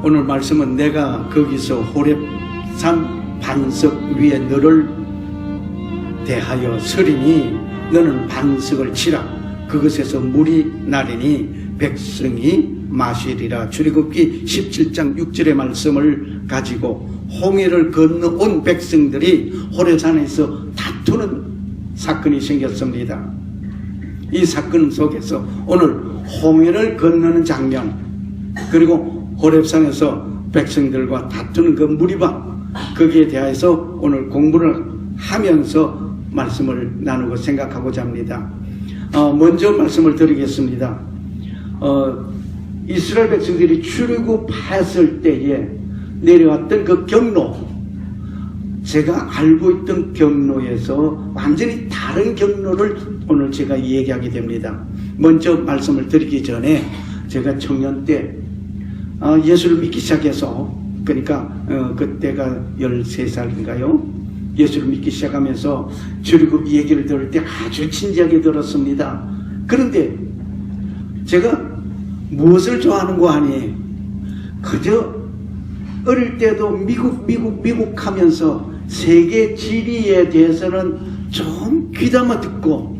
오늘 말씀은 내가 거기서 호렙산 반석 위에 너를 대하여 서리니 너는 반석을 치라. 그것에서 물이 나리니 백성이 마시리라. 출애굽기 17장 6절의 말씀을 가지고 홍해를 건너온 백성들이 호렙산에서 다투는 사건이 생겼습니다. 이 사건 속에서 오늘 홍해를 건너는 장면, 그리고 호렙산에서 백성들과 다투는 그 무리방, 거기에 대해서 오늘 공부를 하면서 말씀을 나누고 생각하고자 합니다. 먼저 말씀을 드리겠습니다. 이스라엘 백성들이 출애굽했을 때에 내려왔던 그 경로, 제가 알고 있던 경로에서 완전히 다른 경로를 오늘 제가 얘기하게 됩니다. 먼저 말씀을 드리기 전에 제가 청년 때 예수를 믿기 시작해서, 그러니까 그때가 13살인가요? 예수를 믿기 시작하면서 출애굽 얘기를 들을 때 아주 진지하게 들었습니다. 그런데 제가 무엇을 좋아하는 거 아니? 그저 어릴 때도 미국 하면서 세계 지리에 대해서는 좀 귀담아 듣고,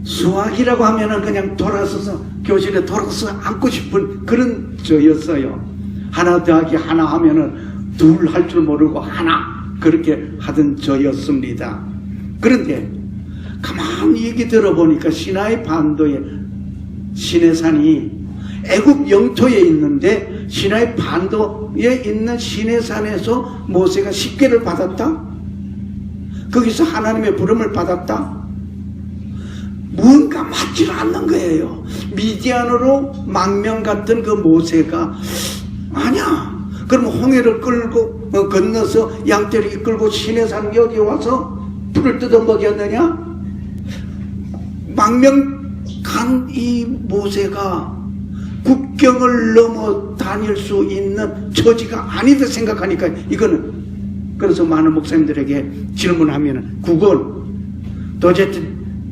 수학이라고 하면은 그냥 돌아서서 교실에 돌아서 앉고 싶은 그런 저였어요. 하나 더하기 하나 하면은 둘 할 줄 모르고 하나, 그렇게 하던 저였습니다. 그런데 가만히 얘기 들어보니까 시나이 반도에 시내산이 애굽 영토에 있는데 시나이 반도에 있는 시내산에서 모세가 십계를 받았다? 거기서 하나님의 부름을 받았다? 뭔가 맞지를 않는 거예요. 미디안으로 망명 갔던 그 모세가 아니야. 그럼 홍해를 끌고 건너서 양떼를 이끌고 시내산 여기 와서 풀을 뜯어 먹였느냐? 망명 간 이 모세가 국경을 넘어 다닐 수 있는 처지가 아니다 생각하니까 이거는, 그래서 많은 목사님들에게 질문하면 국원 도대체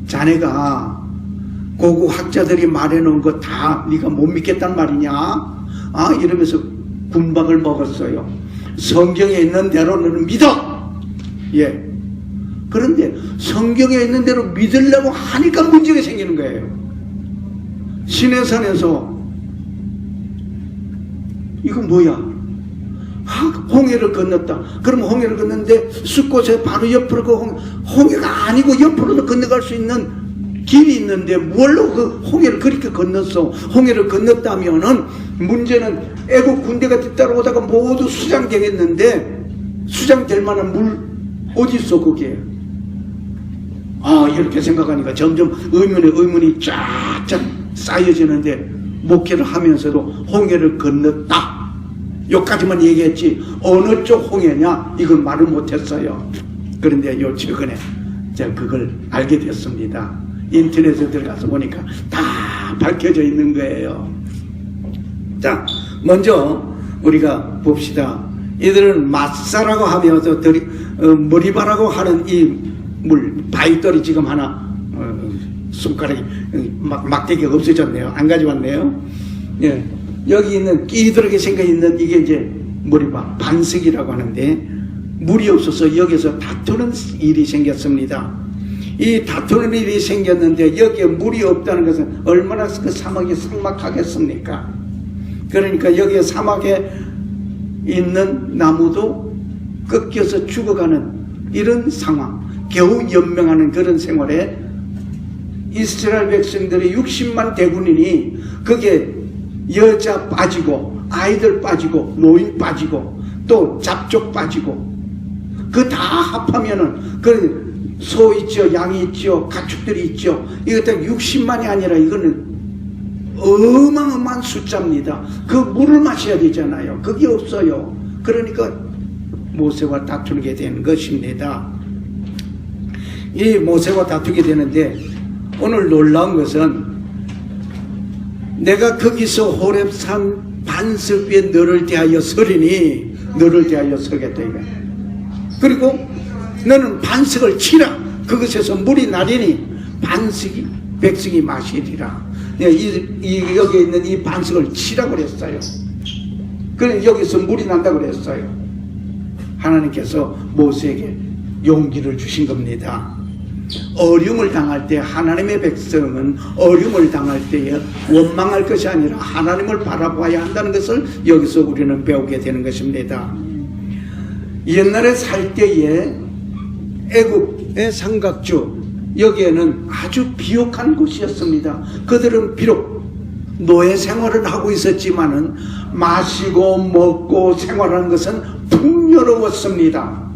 자네가 고고 학자들이 말해놓은 거 다 네가 못 믿겠단 말이냐? 이러면서 군박을 먹었어요. 성경에 있는 대로 너는 믿어. 예. 그런데 성경에 있는 대로 믿으려고 하니까 문제가 생기는 거예요. 시내산에서 이거 뭐야? 홍해를 건넜다. 그러면 홍해를 건넜는데 숫곳에 바로 옆으로 그 홍해가 아니고 옆으로도 건너갈 수 있는 길이 있는데 뭘로 그 홍해를 그렇게 건넜어? 홍해를 건넜다면은 문제는 애국 군대가 뒤따라오다가 모두 수장되겠는데 수장될 만한 물 어디 있어 거기에? 이렇게 생각하니까 점점 의문이 쫙쫙 쌓여지는데, 목회를 하면서도 홍해를 건넜다 여기까지만 얘기했지 어느 쪽 홍해냐 이걸 말을 못했어요. 그런데 요 최근에 제가 그걸 알게 됐습니다. 인터넷에 들어가서 보니까 다 밝혀져 있는 거예요. 자, 먼저 우리가 봅시다. 이들은 마사라고 하면서 머리바라고 하는 이 물 바위돌이 지금 하나 손가락이 막대기가 없어졌네요. 안 가져왔네요. 예, 여기 있는 끼들하게 생겨있는 이게 이제 머리바 반석이라고 하는데, 물이 없어서 여기서 다투는 일이 생겼습니다. 이 다투는 일이 생겼는데 여기에 물이 없다는 것은 얼마나 그 사막이 삭막하겠습니까? 그러니까 여기에 사막에 있는 나무도 꺾여서 죽어가는 이런 상황, 겨우 연명하는 그런 생활에 이스라엘 백성들이 60만 대군인이 거기에 여자 빠지고 아이들 빠지고 노인 빠지고 또 잡족 빠지고 그 다 합하면은 그 소 있죠, 양이 있죠, 가축들이 있죠. 이거 딱 60만이 아니라 이거는 어마어마한 숫자입니다. 그 물을 마셔야 되잖아요. 그게 없어요. 그러니까 모세와 다투게 되는 것입니다. 이 모세와 다투게 되는데 오늘 놀라운 것은 내가 거기서 호렙산 반석 위에 너를 대하여 서리니 너를 대하여 서겠다 이거. 그리고 너는 반석을 치라. 그것에서 물이 나리니 반석이 백성이 마시리라. 여기에 있는 이 반석을 치라고 그랬어요. 그래 여기서 물이 난다 그랬어요. 하나님께서 모세에게 용기를 주신 겁니다. 어려움을 당할 때 하나님의 백성은 어려움을 당할 때에 원망할 것이 아니라 하나님을 바라봐야 한다는 것을 여기서 우리는 배우게 되는 것입니다. 옛날에 살 때에 애국의 삼각주 여기에는 아주 비옥한 곳이었습니다. 그들은 비록 노예 생활을 하고 있었지만은 마시고 먹고 생활하는 것은 풍요로웠습니다.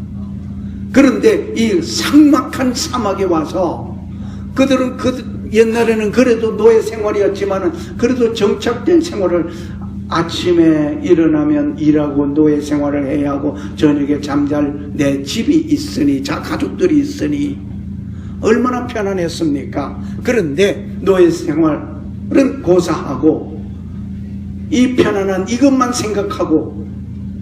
그런데 이 삭막한 사막에 와서 그들은 옛날에는 그래도 노예 생활이었지만은 그래도 정착된 생활을 아침에 일어나면 일하고 노예 생활을 해야 하고 저녁에 잠잘 내 집이 있으니 가족들이 있으니 얼마나 편안했습니까? 그런데 노예 생활은 고사하고 이 편안한 이것만 생각하고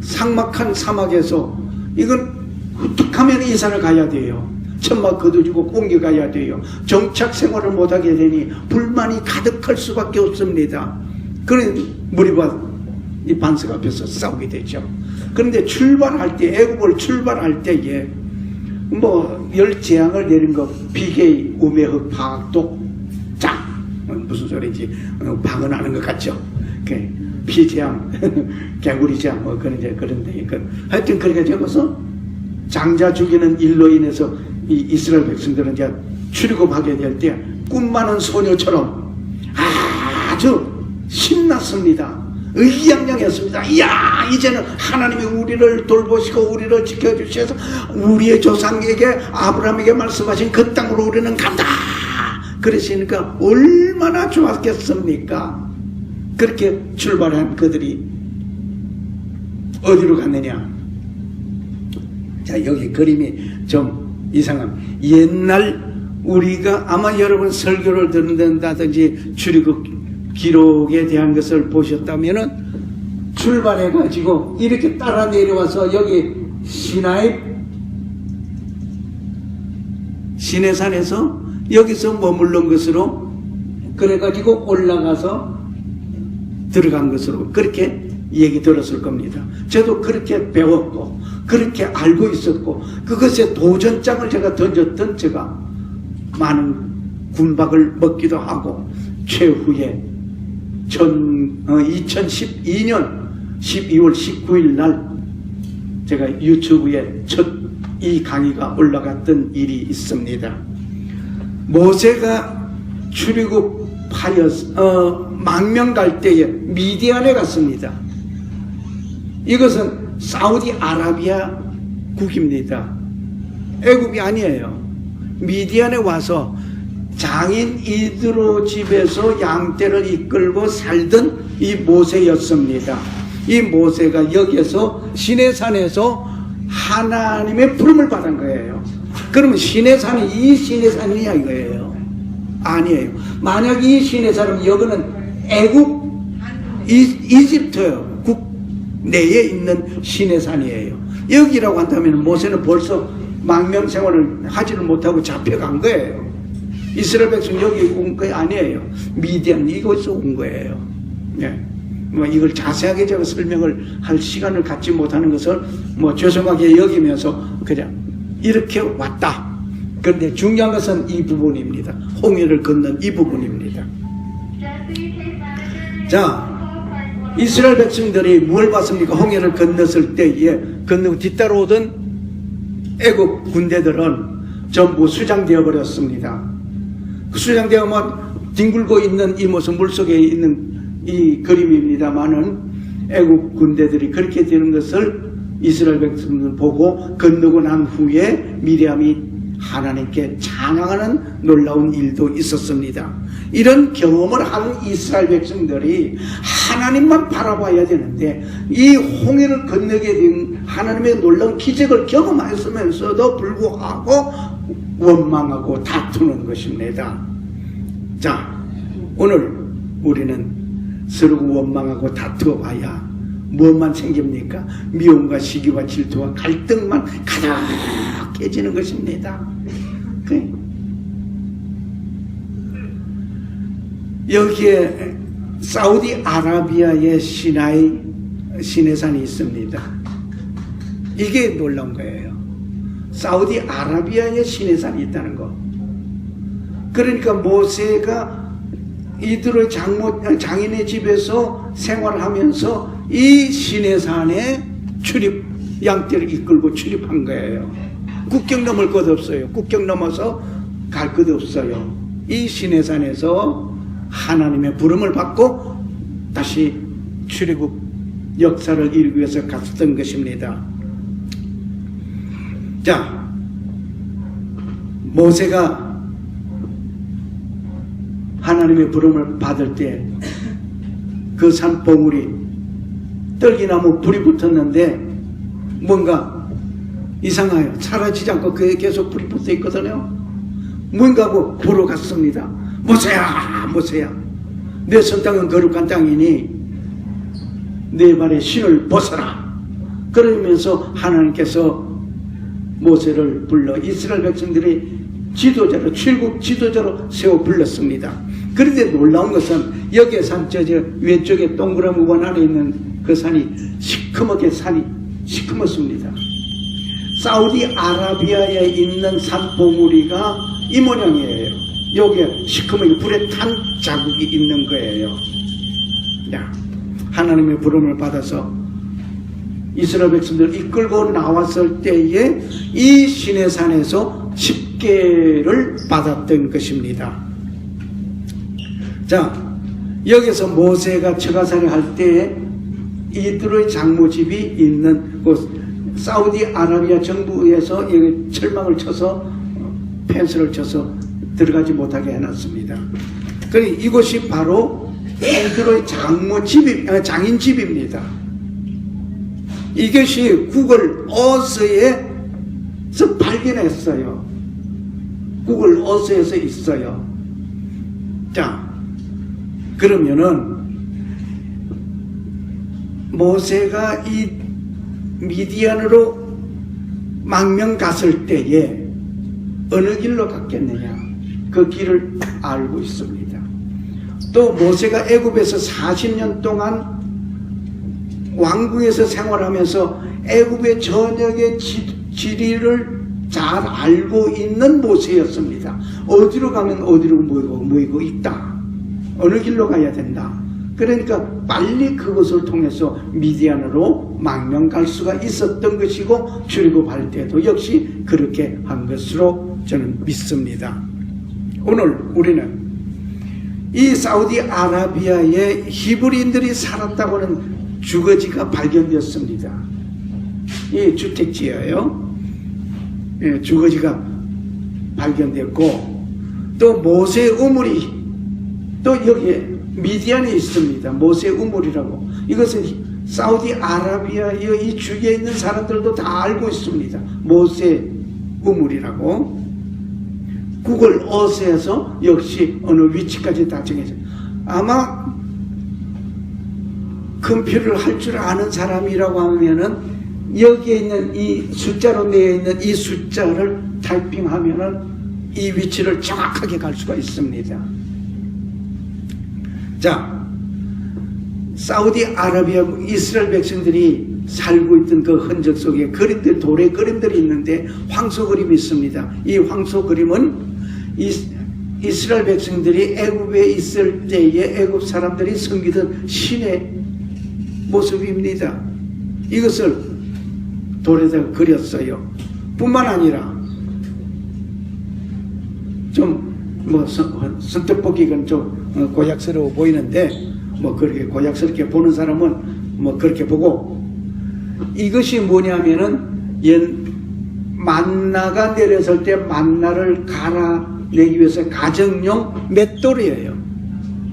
삭막한 사막에서 이건 어떡하면 이사를 가야 돼요. 천막 거두지고 공기 가야 돼요. 정착 생활을 못하게 되니 불만이 가득할 수밖에 없습니다. 그런 무리와 이 반석 앞에서 싸우게 되죠. 그런데 출발할 때 애국을 출발할 때에 뭐 열 재앙을 내린 거 비계의 우매흑 파악독 짱 무슨 소리인지 방언하는 것 같죠. 피재앙 개구리재앙 뭐 그런데 하여튼 그렇게 되면서 장자 죽이는 일로 인해서 이 이스라엘 백성들은 이제 출애굽하게 될 때 꿈 많은 소녀처럼 아주 신났습니다. 의기양양했습니다. 이야 이제는 하나님이 우리를 돌보시고 우리를 지켜주셔서 우리의 조상에게 아브라함에게 말씀하신 그 땅으로 우리는 간다 그러시니까 얼마나 좋았겠습니까? 그렇게 출발한 그들이 어디로 갔느냐? 자, 여기 그림이 좀 이상합니다. 옛날 우리가 아마 여러분 설교를 듣는다든지 출애굽 기록에 대한 것을 보셨다면은 출발해가지고 이렇게 따라 내려와서 여기 시내산에서 여기서 머물른 것으로 그래가지고 올라가서 들어간 것으로 그렇게 얘기 들었을 겁니다. 저도 그렇게 배웠고 그렇게 알고 있었고 그것에 도전장을 제가 던졌던 제가 많은 군박을 먹기도 하고 최후에 2012년 12월 19일 날 제가 유튜브에 첫 이 강의가 올라갔던 일이 있습니다. 모세가 출애굽하여 망명 갈 때에 미디안에 갔습니다. 이것은 사우디아라비아 국입니다. 애굽이 아니에요. 미디안에 와서 장인 이드로 집에서 양떼를 이끌고 살던 이 모세였습니다. 이 모세가 여기에서 시내산에서 하나님의 부름을 받은 거예요. 그러면 시내산이 이 시내산이냐 이거예요? 아니에요. 만약 이 시내산은 여기는 애굽 이집트예요. 국 내에 있는 시내산이에요. 여기라고 한다면 모세는 벌써 망명 생활을 하지를 못하고 잡혀간 거예요. 이스라엘 백성 여기 온 거 아니에요. 미디안 이곳에서 온 거예요. 네. 뭐 이걸 자세하게 제가 설명을 할 시간을 갖지 못하는 것을 뭐 죄송하게 여기면서 그냥 이렇게 왔다. 그런데 중요한 것은 이 부분입니다. 홍해를 건넌 이 부분입니다. 자, 이스라엘 백성들이 뭘 봤습니까? 홍해를 건넜을 때에 건너고 뒤따라오던 애국 군대들은 전부 수장되어 버렸습니다. 그 수장되어만 뒹굴고 있는 이 모습 물속에 있는 이 그림입니다만은 애국 군대들이 그렇게 되는 것을 이스라엘 백성들 보고 건너고 난 후에 미리암이 하나님께 찬양하는 놀라운 일도 있었습니다. 이런 경험을 한 이스라엘 백성들이 하나님만 바라봐야 되는데 이 홍해를 건너게 된 하나님의 놀라운 기적을 경험했으면서도 불구하고 원망하고 다투는 것입니다. 자, 오늘 우리는 서로 원망하고 다투어 봐야 무엇만 생깁니까? 미움과 시기와 질투와 갈등만 가득해지는 것입니다. 여기에 사우디아라비아의 시나이 시내산이 있습니다. 이게 놀라운 거예요. 사우디아라비아에 시내산이 있다는 거. 그러니까 모세가 이들의 장인의 집에서 생활하면서 이 시내산에 양떼를 이끌고 출입한 거예요. 국경 넘을 것 없어요. 국경 넘어서 갈 것 없어요. 이 시내산에서 하나님의 부름을 받고 다시 출애굽 역사를 이루기 위해서 갔었던 것입니다. 자, 모세가 하나님의 부름을 받을 때 그 산봉우리 떨기나무 불이 붙었는데 뭔가 이상해요. 사라지지 않고 그에 계속 불이 붙어 있거든요. 뭔가 하고 보러 갔습니다. 모세야, 모세야, 내 선 땅은 거룩한 땅이니 내 발에 신을 벗어라. 그러면서 하나님께서 모세를 불러 이스라엘 백성들이 지도자로, 출국 지도자로 세워 불렀습니다. 그런데 놀라운 것은 여기에 산, 저 왼쪽에 동그라미 원 안에 있는 그 산이 산이 시커멓습니다. 사우디아라비아에 있는 산봉우리가 이 모양이에요. 여기에 시커멓게 불에 탄 자국이 있는 거예요. 야, 하나님의 부름을 받아서 이스라엘 백성들을 이끌고 나왔을 때에 이 시내산에서 십계를 받았던 것입니다. 자, 여기서 모세가 처가살이 할 때에 이들의 장모집이 있는 곳, 사우디아라비아 정부에서 여기 철망을 쳐서 펜스를 쳐서 들어가지 못하게 해놨습니다. 그러니 이곳이 바로 이들의 장인집입니다. 이것이 구글 어스에서 발견했어요. 구글 어스에서 있어요. 자, 그러면은 모세가 이 미디안으로 망명 갔을 때에 어느 길로 갔겠느냐, 그 길을 알고 있습니다. 또 모세가 애굽에서 40년 동안 왕궁에서 생활하면서 애굽의 전역의 지리를 잘 알고 있는 모세였습니다. 어디로 가면 어디로 모이고 있다, 어느 길로 가야 된다. 그러니까 빨리 그것을 통해서 미디안으로 망명 갈 수가 있었던 것이고, 출애굽할 때도 역시 그렇게 한 것으로 저는 믿습니다. 오늘 우리는 이 사우디아라비아에 히브리인들이 살았다고 하는 주거지가 발견되었습니다. 이 주택지예요. 예, 주거지가 발견됐고, 또 모세의 우물이 또 여기에 미디안에 있습니다. 모세의 우물이라고. 이것은 사우디아라비아의 이 주위에 있는 사람들도 다 알고 있습니다. 모세의 우물이라고. 구글 어스에서 역시 어느 위치까지 다 정해져. 아마 컴퓨터를 할 줄 아는 사람이라고 하면은 여기에 있는 이 숫자로 되어 있는 이 숫자를 타이핑하면은 이 위치를 정확하게 갈 수가 있습니다. 자, 사우디아라비아 이스라엘 백성들이 살고 있던 그 흔적 속에 그림들, 돌의 그림들이 있는데 황소 그림이 있습니다. 이 황소 그림은 이스라엘 백성들이 애굽에 있을 때에 애굽 사람들이 섬기던 신의 모습입니다. 이것을 돌에다 그렸어요. 뿐만 아니라 좀 선뜻 보기는 좀 고약스러워 보이는데, 그렇게 고약스럽게 보는 사람은 그렇게 보고, 이것이 뭐냐면은 만나가 내렸을 때 만나를 갈아내기 위해서 가정용 맷돌이에요.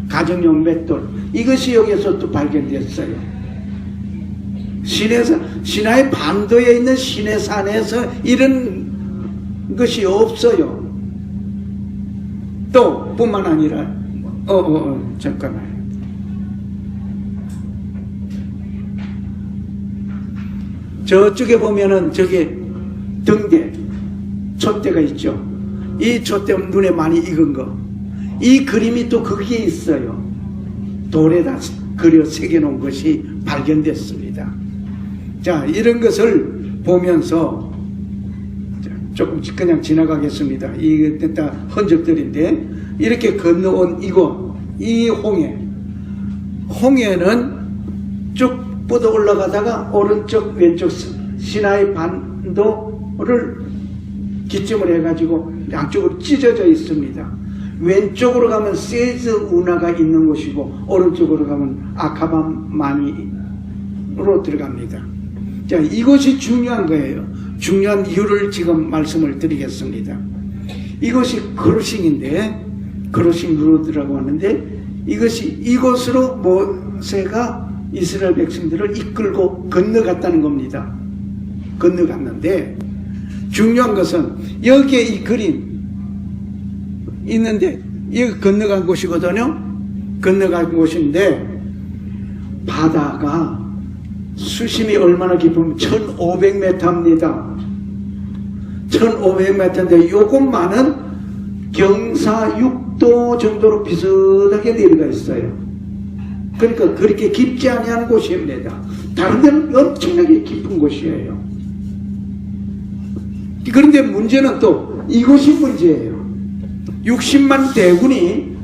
가정용 맷돌. 이것이 여기서 또 발견됐어요. 시나이 반도에 있는 시내산에서 이런 것이 없어요. 또 뿐만 아니라 잠깐만. 저쪽에 보면은 저게 등대, 촛대가 있죠. 이 촛대 눈에 많이 익은 거. 이 그림이 또 거기에 있어요. 돌에다 그려 새겨놓은 것이 발견됐습니다. 자, 이런 것을 보면서 조금 그냥 지나가겠습니다. 이게 다 흔적들인데, 이렇게 건너온 이 홍해는 쭉 뻗어 올라가다가 오른쪽 왼쪽 시나이 반도를 기점을 해가지고 양쪽으로 찢어져 있습니다. 왼쪽으로 가면 세즈 운하가 있는 곳이고 오른쪽으로 가면 아카바마니로 들어갑니다. 자, 이것이 중요한 거예요. 중요한 이유를 지금 말씀을 드리겠습니다. 이것이 크로싱 루트라고 하는데, 이곳으로 모세가 이스라엘 백성들을 이끌고 건너갔다는 겁니다. 건너갔는데, 중요한 것은 여기에 이 그림 있는데, 여기 건너간 곳이거든요. 건너간 곳인데, 바다가 수심이 얼마나 깊으면 1500m입니다. 1500m인데 요것만은 경사 6도 정도로 비슷하게 내려가 있어요. 그러니까 그렇게 깊지 아니한 곳입니다. 다른 데는 엄청나게 깊은 곳이에요. 그런데 문제는 또 이것이 문제예요. 60만 대군이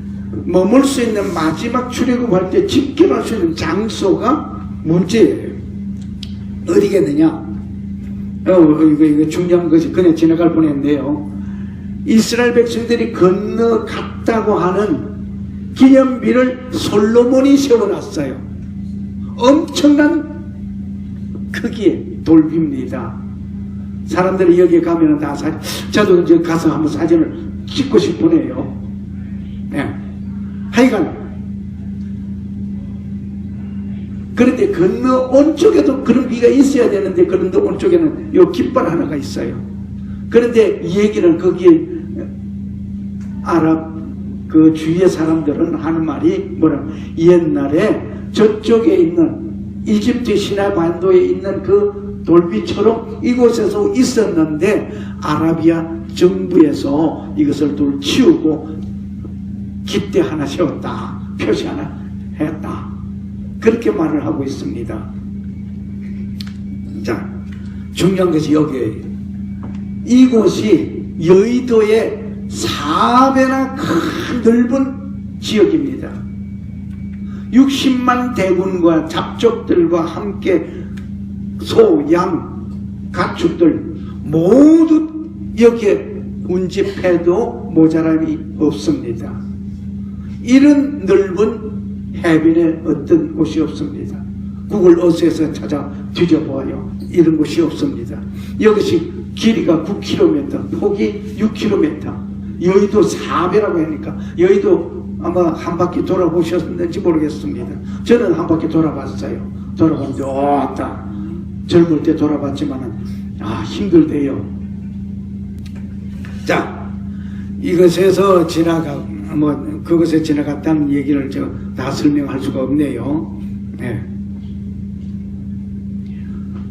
머물 수 있는 마지막 출애굽할 때 집결할 수 있는 장소가 문제예요. 어디겠느냐? 이거 중요한 것이 그냥 지나갈 뻔했는데요. 이스라엘 백성들이 건너갔다고 하는 기념비를 솔로몬이 세워놨어요. 엄청난 크기의 돌비입니다. 사람들이 여기에 가면 다 저도 이제 가서 한번 사진을 찍고 싶으네요. 네. 하여간 그런데 건너온 쪽에도 그런 비가 있어야 되는데, 그런데 온 쪽에는 요 깃발 하나가 있어요. 그런데 이 얘기는 거기에 아랍 그 주위의 사람들은 하는 말이 뭐라, 옛날에 저쪽에 있는 이집트 시나 반도에 있는 그 돌비처럼 이곳에서 있었는데 아라비아 정부에서 이것을 치우고 깃대 하나 세웠다, 표시 하나 했다, 그렇게 말을 하고 있습니다. 자, 중요한 것이 여기에요. 이곳이 여의도의 4배나 큰 넓은 지역입니다. 60만 대군과 잡족들과 함께 소, 양, 가축들 모두 여기에 운집해도 모자람이 없습니다. 이런 넓은 해변에 어떤 곳이 없습니다. 구글 어스에서 찾아 뒤져보아요. 이런 곳이 없습니다. 이것이 길이가 9km, 폭이 6km, 여의도 4배라고 하니까 여의도 아마 한 바퀴 돌아보셨는지 모르겠습니다. 저는 한 바퀴 돌아봤어요. 돌아봤는데 왔다. 젊을 때 돌아봤지만은 힘들대요. 자, 이것에서 그것에 지나갔다는 얘기를 제가 다 설명할 수가 없네요. 네.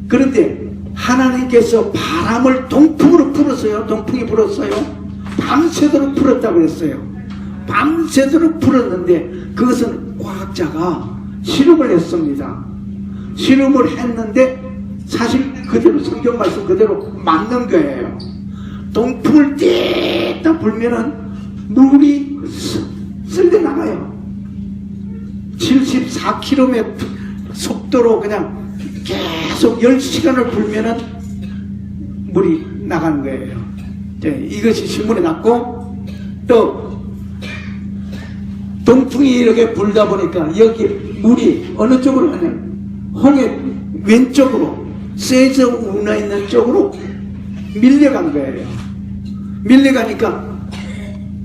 그런데 하나님께서 바람을 동풍으로 풀었어요. 동풍이 불었어요. 밤새도록 풀었다고 했어요. 밤새도록 풀었는데 그것은 과학자가 실험을 했습니다. 실험을 했는데 사실 그대로 성경 말씀 그대로 맞는 거예요. 동풍을 띠딱 불면은 눈이 쓸려 나가요. 74km 속도로 그냥 계속 10시간을 불면은 물이 나가는 거예요. 이것이 신문에 났고, 또 동풍이 이렇게 불다 보니까 여기 물이 어느 쪽으로 가냐면 홍해 왼쪽으로 세저 운하 있는 쪽으로 밀려간 거예요. 밀려가니까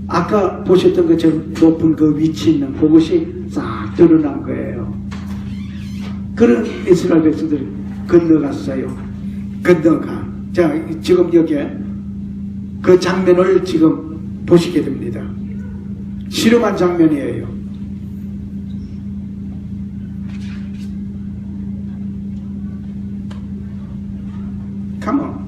아까 보셨던 것처럼 높은 그 위치 있는 그것이 싹 드러난 거예요. 그런 이스라엘 백성들이 건너갔어요. 건너가. 자, 지금 여기에 그 장면을 지금 보시게 됩니다. 실험한 장면이에요. Come on.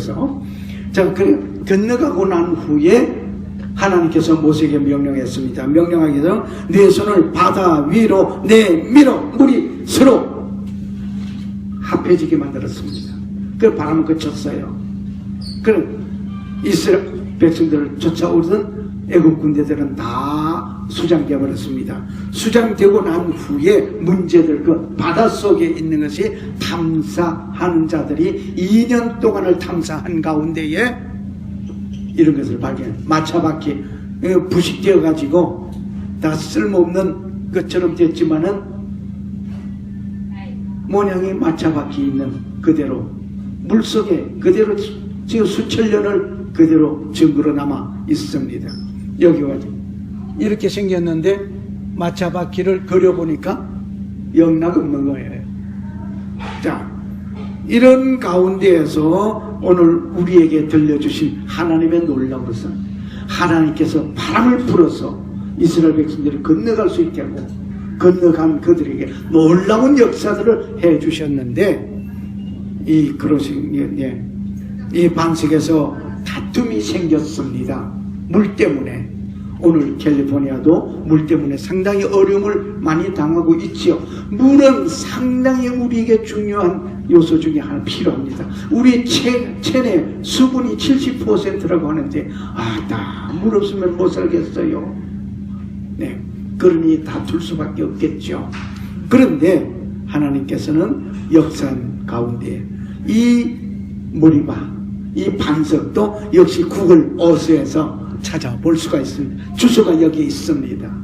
그래서 자, 그래 건너가고 난 후에 하나님께서 모세에게 명령했습니다. 명령하기도 네 손을 바다 위로 내밀어 물이 서로 합해지게 만들었습니다. 그 바람은 그쳤어요. 그럼 이스라엘 백성들을 쫓아오던 애국 군대들은 다 수장되어 버렸습니다. 수장되고 난 후에 문제들 그 바닷속에 있는 것이 탐사하는 자들이 2년 동안을 탐사한 가운데에 이런 것을 발견. 마차바퀴 부식되어 가지고 다 쓸모없는 것처럼 됐지만은 모양이 마차바퀴 있는 그대로 물속에 그대로 지금 수천 년을 그대로 증거로 남아 있습니다. 여기 와서 이렇게 생겼는데 마차바퀴를 그려보니까 영락 없는 거예요. 자, 이런 가운데에서 오늘 우리에게 들려주신 하나님의 놀라운 것은 하나님께서 바람을 불어서 이스라엘 백성들이 건너갈 수 있게 하고 건너간 그들에게 놀라운 역사들을 해주셨는데 이 반석에서 다툼이 생겼습니다. 물 때문에. 오늘 캘리포니아도 물 때문에 상당히 어려움을 많이 당하고 있지요. 물은 상당히 우리에게 중요한 요소 중에 하나 필요합니다. 우리 체내 수분이 70%라고 하는데 물 없으면 못 살겠어요. 네, 그러니 다툴 수밖에 없겠죠. 그런데 하나님께서는 역사 가운데 이 머리바 이 반석도 역시 구글 어스에서 찾아볼 수가 있습니다. 주소가 여기 있습니다.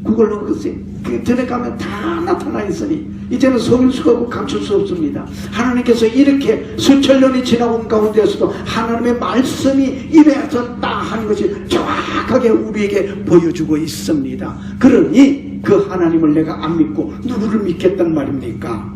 구글로 글쎄 들어가면 다 나타나 있으니 이제는 속일 수가 없고 감출 수 없습니다. 하나님께서 이렇게 수천 년이 지나온 가운데서도 하나님의 말씀이 이래졌다 하는 것이 정확하게 우리에게 보여주고 있습니다. 그러니 그 하나님을 내가 안 믿고 누구를 믿겠단 말입니까?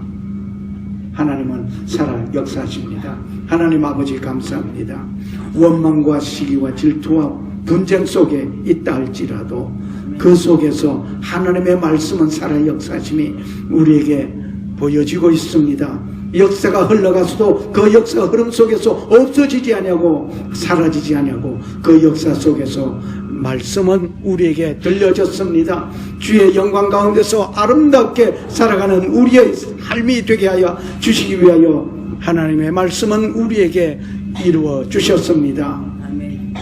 하나님은 살아 역사하십니다. 하나님 아버지 감사합니다. 원망과 시기와 질투와 분쟁 속에 있다 할지라도 그 속에서 하나님의 말씀은 살아 역사하심이 우리에게 보여지고 있습니다. 역사가 흘러가서도 그 역사 흐름 속에서 없어지지 않냐고 사라지지 않냐고 그 역사 속에서 말씀은 우리에게 들려졌습니다. 주의 영광 가운데서 아름답게 살아가는 우리의 삶이 되게 하여 주시기 위하여 하나님의 말씀은 우리에게 이루어 주셨습니다.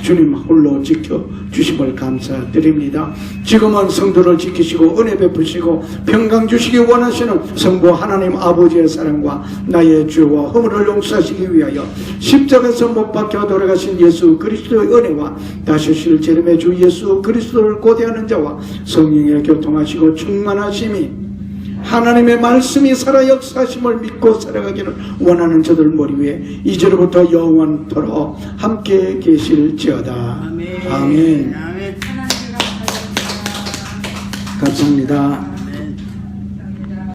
주님 홀로 지켜주심을 감사드립니다. 지금은 성도를 지키시고 은혜 베푸시고 평강 주시기 원하시는 성부 하나님 아버지의 사랑과 나의 죄와 허물을 용서하시기 위하여 십자가에서 못 박혀 돌아가신 예수 그리스도의 은혜와 다시 오실 재림의 주 예수 그리스도를 고대하는 자와 성령의 교통하시고 충만하심이 하나님의 말씀이 살아 역사하심을 믿고 살아가기를 원하는 저들 머리 위에 이제로부터 영원토록 함께 계실지어다. 아멘. 감사합니다.